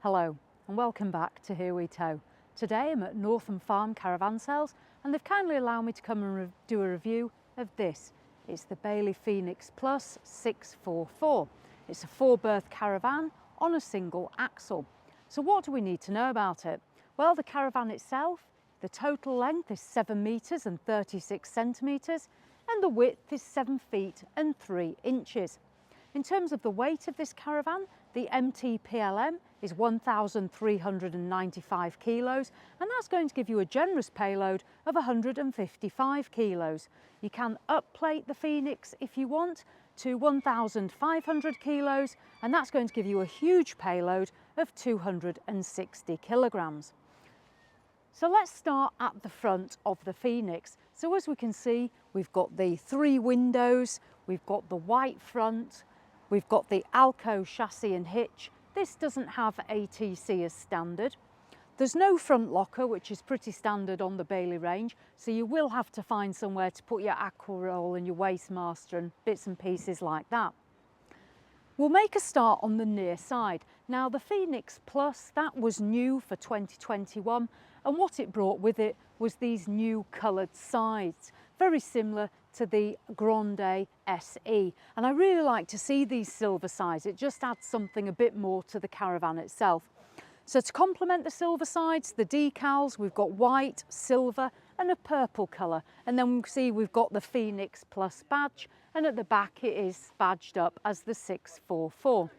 Hello and welcome back to Here We Tow. Today I'm at Northam Farm Caravan Sales and they've kindly allowed me to come and do a review of this. It's the Bailey Phoenix Plus 644. It's a 4-berth caravan on a single axle. So what do we need to know about it? Well, the caravan itself, the total length is 7 metres and 36 centimetres and the width is 7 feet and 3 inches. In terms of the weight of this caravan, the MTPLM is 1,395 kilos and that's going to give you a generous payload of 155 kilos. You can upplate the Phoenix if you want to 1,500 kilos and that's going to give you a huge payload of 260 kilograms. So let's start at the front of the Phoenix. So as we can see, we've got the 3 windows, we've got the white front, we've got the Alco chassis and hitch. This doesn't have ATC as standard. There's no front locker, which is pretty standard on the Bailey range, so you will have to find somewhere to put your aqua roll and your waste master and bits and pieces like that. We'll make a start on the near side. Now the Phoenix Plus, that was new for 2021, and what it brought with it was these new coloured sides, very similar to the Grande SE. And I really like to see these silver sides. It just adds something a bit more to the caravan itself. So to complement the silver sides, the decals, we've got white, silver and a purple colour. And then we can see we've got the Phoenix Plus badge, and at the back it is badged up as the 644.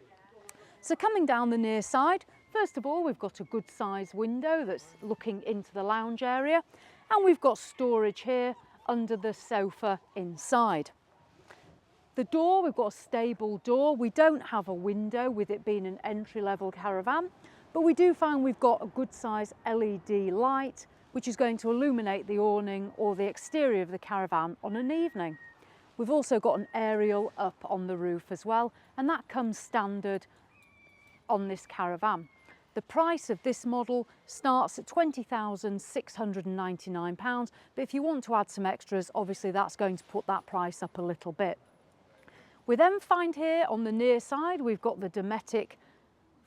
So coming down the near side, first of all, we've got a good sized window that's looking into the lounge area, and we've got storage here under the sofa inside. The door, we've got a stable door. We don't have a window with it being an entry-level caravan, but we do find we've got a good size LED light which is going to illuminate the awning or the exterior of the caravan on an evening. We've also got an aerial up on the roof as well, and that comes standard on this caravan. The price of this model starts at £20,699, but if you want to add some extras, obviously that's going to put that price up a little bit. We then find here on the near side, we've got the Dometic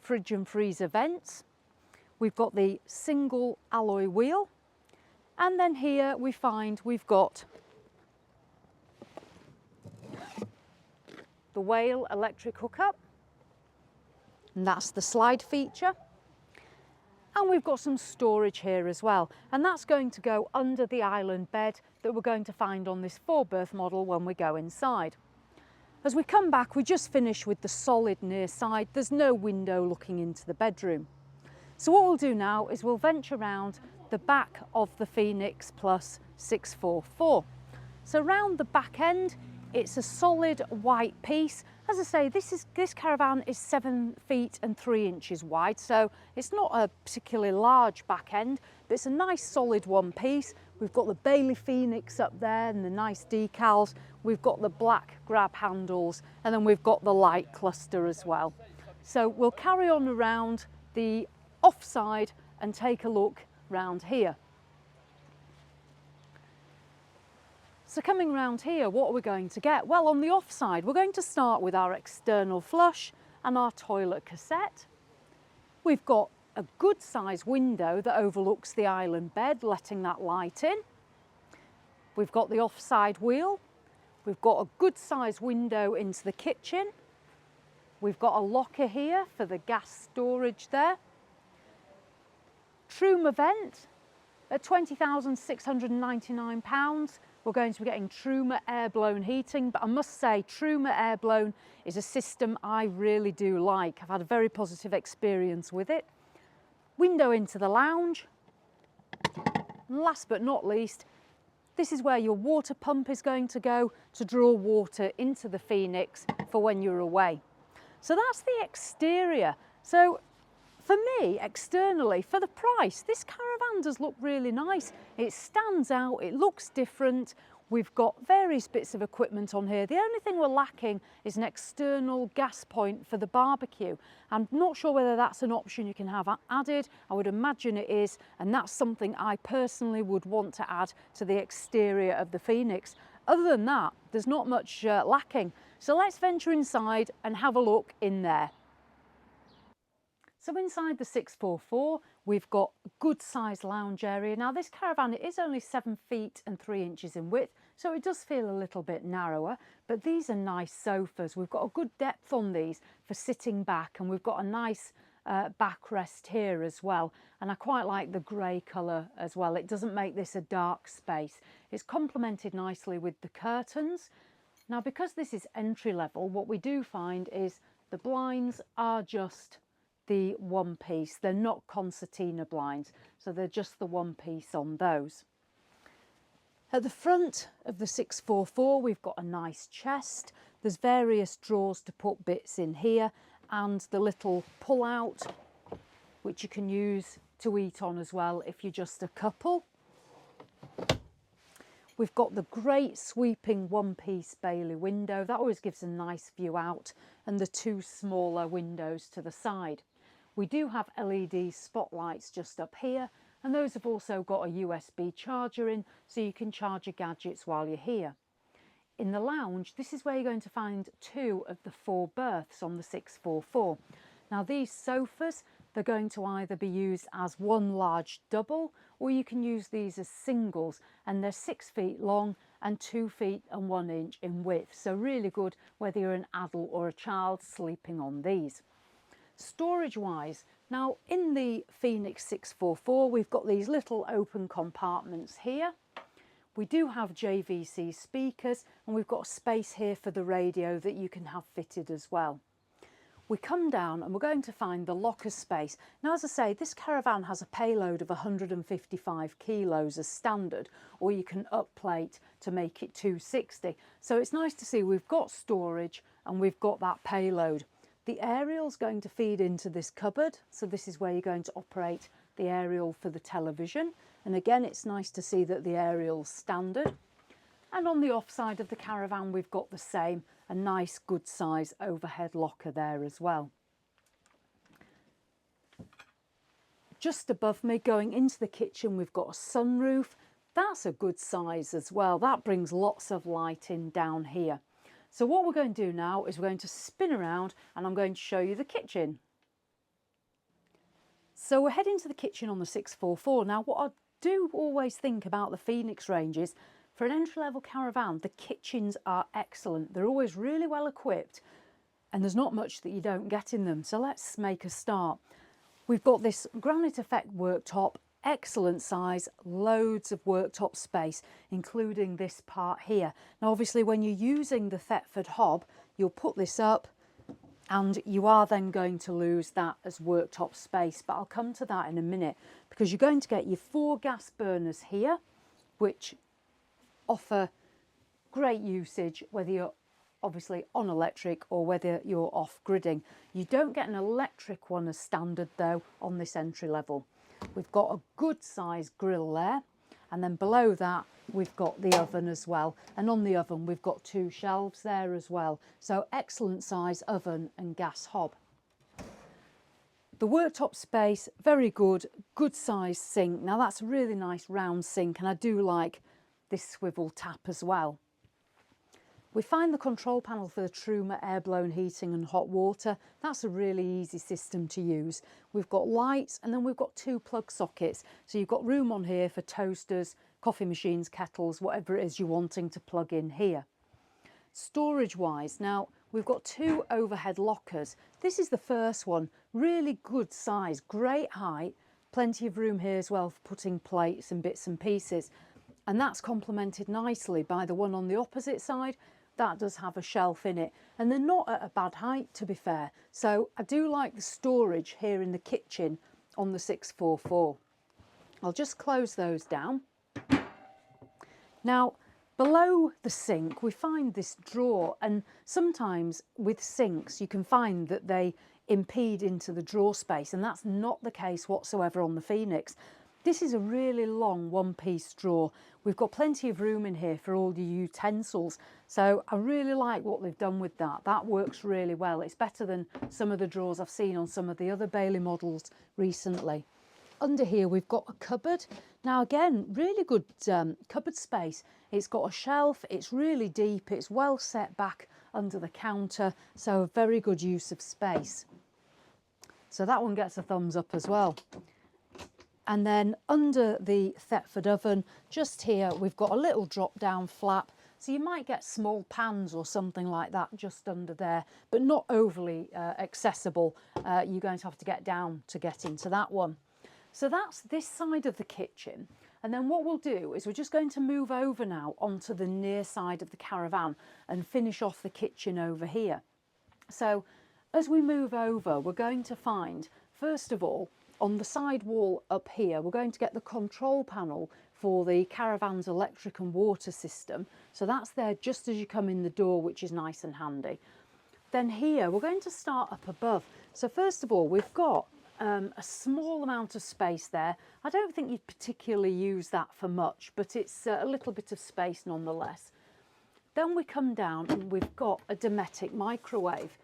fridge and freezer vents. We've got the single alloy wheel. And then here we find we've got the Whale electric hookup, and that's the slide feature. And we've got some storage here as well, and that's going to go under the island bed that we're going to find on this 4-berth model when we go inside. As we come back, we just finish with the solid near side. There's no window looking into the bedroom. So what we'll do now is we'll venture around the back of the Phoenix Plus 644. So around the back end, it's a solid white piece. As I say, this caravan is 7 feet and 3 inches wide, so it's not a particularly large back end, but it's a nice solid one piece. We've got the Bailey Phoenix up there and the nice decals. We've got the black grab handles, and then we've got the light cluster as well. So we'll carry on around the offside and take a look round here. So coming round here, what are we going to get? Well, on the offside, we're going to start with our external flush and our toilet cassette. We've got a good sized window that overlooks the island bed, letting that light in. We've got the offside wheel. We've got a good sized window into the kitchen. We've got a locker here for the gas storage there. Truma vent at £20,699. We're going to be getting Truma air-blown heating, but I must say Truma air-blown is a system I really do like. I've had a very positive experience with it. Window into the lounge. And last but not least, this is where your water pump is going to go to draw water into the Phoenix for when you're away. So that's the exterior. So for me, externally, for the price, this caravan does look really nice. It stands out, it looks different. We've got various bits of equipment on here. The only thing we're lacking is an external gas point for the barbecue. I'm not sure whether that's an option you can have added. I would imagine it is, and that's something I personally would want to add to the exterior of the Phoenix. Other than that, there's not much lacking. So let's venture inside and have a look in there. So inside the 644, we've got a good sized lounge area. Now this caravan, it is only 7 feet and 3 inches in width, so it does feel a little bit narrower, but these are nice sofas. We've got a good depth on these for sitting back, and we've got a nice backrest here as well. And I quite like the grey colour as well. It doesn't make this a dark space. It's complemented nicely with the curtains. Now, because this is entry level, what we do find is the blinds are just the one piece. They're not concertina blinds, so they're just the one piece on those. At the front of the 644, we've got a nice chest. There's various drawers to put bits in here, and the little pull out, which you can use to eat on as well if you're just a couple. We've got the great sweeping one-piece Bailey window. That always gives a nice view out, and the 2 smaller windows to the side. We do have LED spotlights just up here, and those have also got a USB charger in, so you can charge your gadgets while you're here. In the lounge, this is where you're going to find 2 of the 4 berths on the 644. Now these sofas, they're going to either be used as one large double, or you can use these as singles, and they're 6 feet long and 2 feet and 1 inch in width. So really good whether you're an adult or a child sleeping on these. Storage wise, now in the Phoenix 644, we've got these little open compartments here. We do have JVC speakers, and we've got space here for the radio that you can have fitted as well. We come down and we're going to find the locker space. Now, as I say, this caravan has a payload of 155 kilos as standard, or you can upplate to make it 260. So it's nice to see we've got storage and we've got that payload. The aerial's going to feed into this cupboard, so this is where you're going to operate the aerial for the television. And again, it's nice to see that the aerial's standard. And on the off side of the caravan, we've got the same, a nice good size overhead locker there as well. Just above me, going into the kitchen, we've got a sunroof. That's a good size as well. That brings lots of light in down here. So what we're going to do now is we're going to spin around and I'm going to show you the kitchen. So we're heading to the kitchen on the 644. Now, what I do always think about the Phoenix range is, for an entry-level caravan, the kitchens are excellent. They're always really well equipped, and there's not much that you don't get in them. So let's make a start. We've got this granite effect worktop, excellent size, loads of worktop space, including this part here. Now, obviously, when you're using the Thetford hob, you'll put this up, and you are then going to lose that as worktop space, but I'll come to that in a minute, because you're going to get your 4 gas burners here, which offer great usage whether you're obviously on electric or whether you're off gridding. You don't get an electric one as standard though on this entry level. We've got a good size grill there, and then below that we've got the oven as well, and on the oven we've got 2 shelves there as well. So excellent size oven and gas hob. The worktop space, very good, good size sink. Now that's a really nice round sink, and I do like this swivel tap as well. We find the control panel for the Truma air-blown heating and hot water. That's a really easy system to use. We've got lights, and then we've got 2 plug sockets. So you've got room on here for toasters, coffee machines, kettles, whatever it is you're wanting to plug in here. Storage wise, now we've got 2 overhead lockers. This is the first one, really good size, great height, plenty of room here as well for putting plates and bits and pieces. And that's complemented nicely by the one on the opposite side. That does have a shelf in it, and they're not at a bad height, to be fair. So I do like the storage here in the kitchen on the 644. I'll just close those down. Now, below the sink, we find this drawer, and sometimes with sinks, you can find that they impede into the drawer space, and that's not the case whatsoever on the Phoenix. This is a really long one-piece drawer. We've got plenty of room in here for all your utensils. So I really like what they've done with that. That works really well. It's better than some of the drawers I've seen on some of the other Bailey models recently. Under here, we've got a cupboard. Now again, really good cupboard space. It's got a shelf, it's really deep, it's well set back under the counter. So a very good use of space. So that one gets a thumbs up as well. And then under the Thetford oven, just here, we've got a little drop down flap. So you might get small pans or something like that just under there, but not overly accessible. You're going to have to get down to get into that one. So that's this side of the kitchen. And then what we'll do is we're just going to move over now onto the near side of the caravan and finish off the kitchen over here. So as we move over, we're going to find, first of all, on the side wall up here, we're going to get the control panel for the caravan's electric and water system. So that's there just as you come in the door, which is nice and handy. Then here, we're going to start up above. So first of all, we've got a small amount of space there. I don't think you'd particularly use that for much, but it's a little bit of space nonetheless. Then we come down and we've got a Dometic microwave.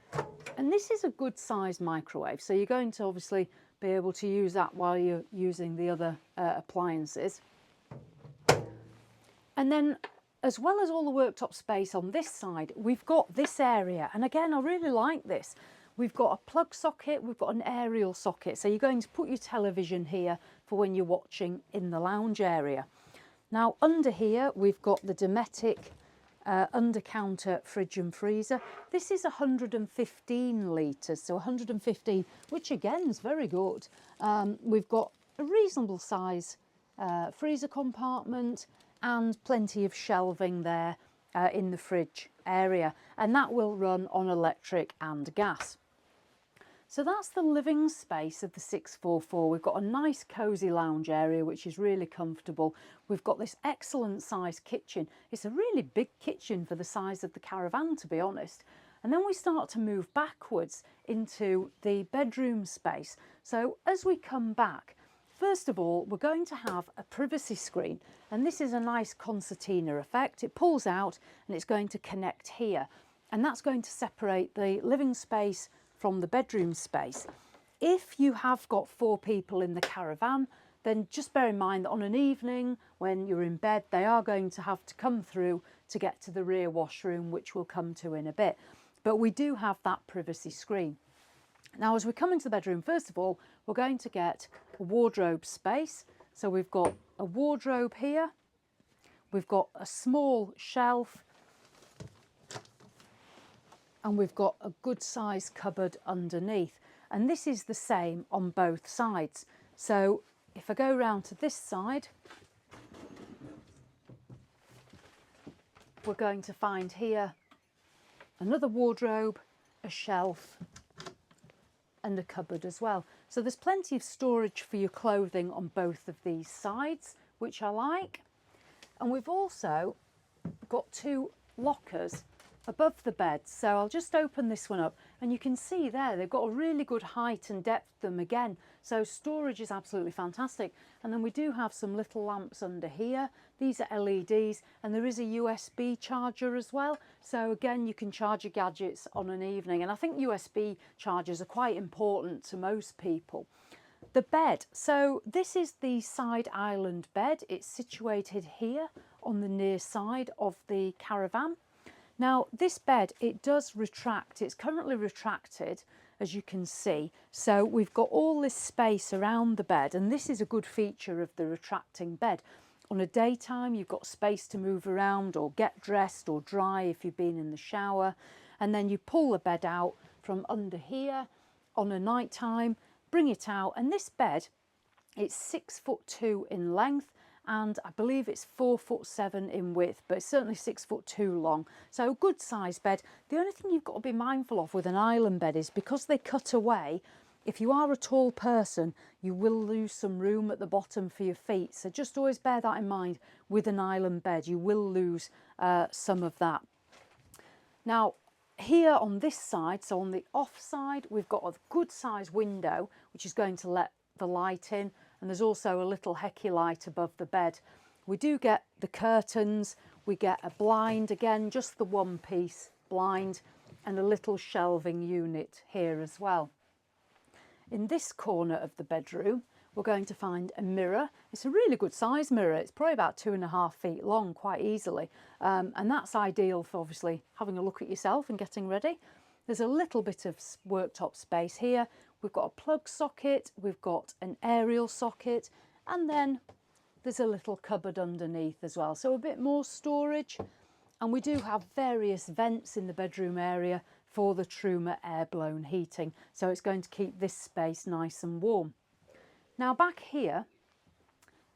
And this is a good sized microwave. So you're going to obviously be able to use that while you're using the other appliances. And then as well as all the worktop space on this side, we've got this area. And again, I really like this. We've got a plug socket, we've got an aerial socket. So you're going to put your television here for when you're watching in the lounge area. Now under here, we've got the Dometic under-counter fridge and freezer. This is 115 litres, so 115, which again is very good. We've got a reasonable size freezer compartment and plenty of shelving there in the fridge area, and that will run on electric and gas. So that's the living space of the 644. We've got a nice cosy lounge area, which is really comfortable. We've got this excellent sized kitchen. It's a really big kitchen for the size of the caravan, to be honest. And then we start to move backwards into the bedroom space. So as we come back, first of all, we're going to have a privacy screen. And this is a nice concertina effect. It pulls out and it's going to connect here. And that's going to separate the living space from the bedroom space. If you have got 4 people in the caravan, then just bear in mind that on an evening when you're in bed, they are going to have to come through to get to the rear washroom, which we'll come to in a bit. But we do have that privacy screen. Now, as we come into the bedroom, first of all, we're going to get a wardrobe space. So we've got a wardrobe here. We've got a small shelf. And we've got a good sized cupboard underneath. And this is the same on both sides. So if I go round to this side, we're going to find here another wardrobe, a shelf and a cupboard as well. So there's plenty of storage for your clothing on both of these sides, which I like. And we've also got 2 lockers above the bed. So I'll just open this one up and you can see there they've got a really good height and depth to them again. So storage is absolutely fantastic. And then we do have some little lamps under here. These are LEDs and there is a USB charger as well. So again, you can charge your gadgets on an evening. And I think USB chargers are quite important to most people. The bed. So this is the side island bed. It's situated here on the near side of the caravan. Now this bed, it does retract. It's currently retracted, as you can see. So we've got all this space around the bed, and this is a good feature of the retracting bed. On a daytime, you've got space to move around or get dressed or dry if you've been in the shower. And then you pull the bed out from under here on a night time, bring it out. And this bed, it's 6'2" in length, and I believe it's 4'7" in width, but it's certainly 6'2" long. So a good sized bed. The only thing you've got to be mindful of with an island bed is because they cut away, if you are a tall person, you will lose some room at the bottom for your feet. So just always bear that in mind with an island bed. You will lose some of that. Now, here on this side, so on the off side, we've got a good sized window, which is going to let the light in. And there's also a little hecky light above the bed. We do get the curtains, we get a blind, again, just the one piece blind, and a little shelving unit here as well. In this corner of the bedroom, we're going to find a mirror. It's a really good size mirror. It's probably about 2.5 feet long, quite easily. And that's ideal for obviously having a look at yourself and getting ready. There's a little bit of worktop space here. we've got a plug socket, we've got an aerial socket, and then there's a little cupboard underneath as well. So a bit more storage. And we do have various vents in the bedroom area for the Truma air-blown heating. So it's going to keep this space nice and warm. Now back here,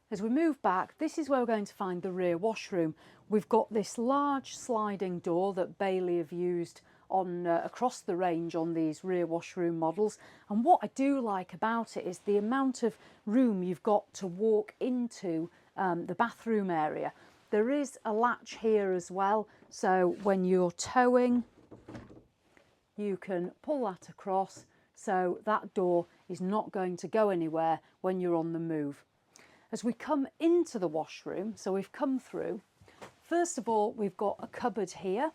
as we move back, this is where we're going to find the rear washroom. We've got this large sliding door that Bailey have used on across the range on these rear washroom models. And what I do like about it is the amount of room you've got to walk into the bathroom area. There is a latch here as well, so when you're towing, you can pull that across, so that door is not going to go anywhere when you're on the move. As we come into the washroom, so we've come through, first of all, we've got a cupboard here.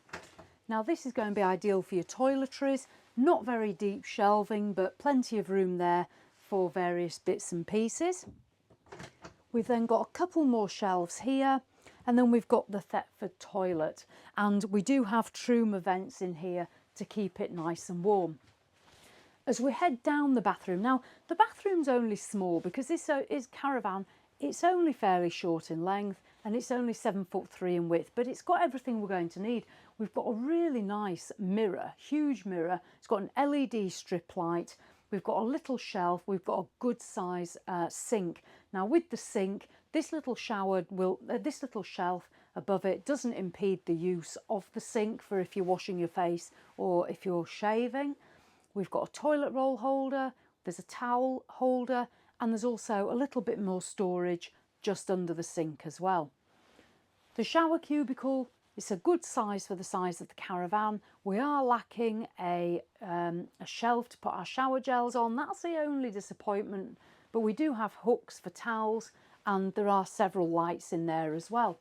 Now this is going to be ideal for your toiletries, not very deep shelving, but plenty of room there for various bits and pieces. We've then got a couple more shelves here, and then we've got the Thetford toilet, and we do have Truma vents in here to keep it nice and warm. As we head down the bathroom, now the bathroom's only small because this is caravan, it's only fairly short in length and it's only 7'3" in width, but it's got everything we're going to need. We've got a really nice mirror, huge mirror. It's got an LED strip light. We've got a little shelf. We've got a good size sink. Now with the sink, this little this little shelf above it doesn't impede the use of the sink for if you're washing your face or if you're shaving. We've got a toilet roll holder, there's a towel holder, and there's also a little bit more storage just under the sink as well. The shower cubicle, it's a good size for the size of the caravan. We are lacking a shelf to put our shower gels on. That's the only disappointment, but we do have hooks for towels and there are several lights in there as well.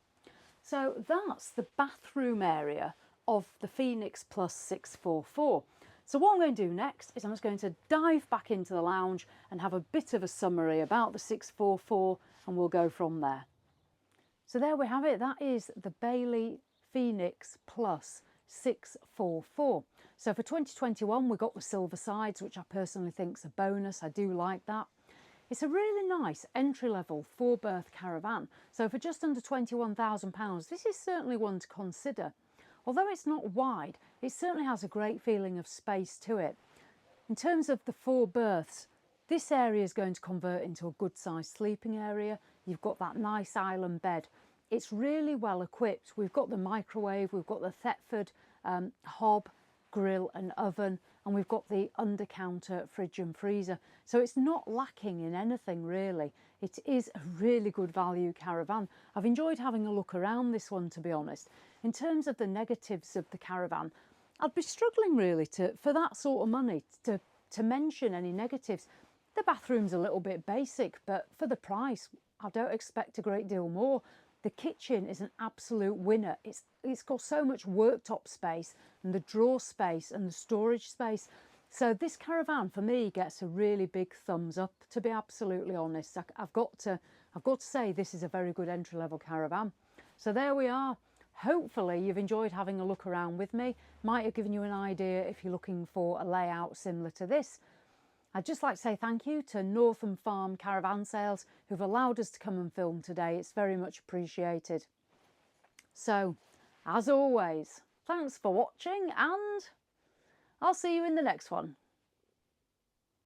So that's the bathroom area of the Phoenix Plus 644. So what I'm going to do next is I'm just going to dive back into the lounge and have a bit of a summary about the 644, and we'll go from there. So there we have it. That is the Bailey Phoenix Plus 644. So for 2021, we got the silver sides, which I personally think is a bonus. I do like that. It's a really nice entry-level 4-berth caravan. So for just under £21,000, this is certainly one to consider. Although it's not wide, it certainly has a great feeling of space to it. In terms of the 4 berths, this area is going to convert into a good-sized sleeping area. You've got that nice island bed. It's really well equipped. We've got the microwave, we've got the Thetford hob, grill and oven, and we've got the under-counter fridge and freezer. So it's not lacking in anything really. It is a really good value caravan. I've enjoyed having a look around this one, to be honest. In terms of the negatives of the caravan, I'd be struggling really for that sort of money to mention any negatives. The bathroom's a little bit basic, but for the price, I don't expect a great deal more. The kitchen is an absolute winner. It's got so much worktop space and the drawer space and the storage space. So this caravan for me gets a really big thumbs up, to be absolutely honest. I've got to say this is a very good entry-level caravan. So there we are. Hopefully you've enjoyed having a look around with me. Might have given you an idea if you're looking for a layout similar to this. I'd just like to say thank you to Northam Farm Caravan Sales who've allowed us to come and film today. It's very much appreciated. So, as always, thanks for watching and I'll see you in the next one.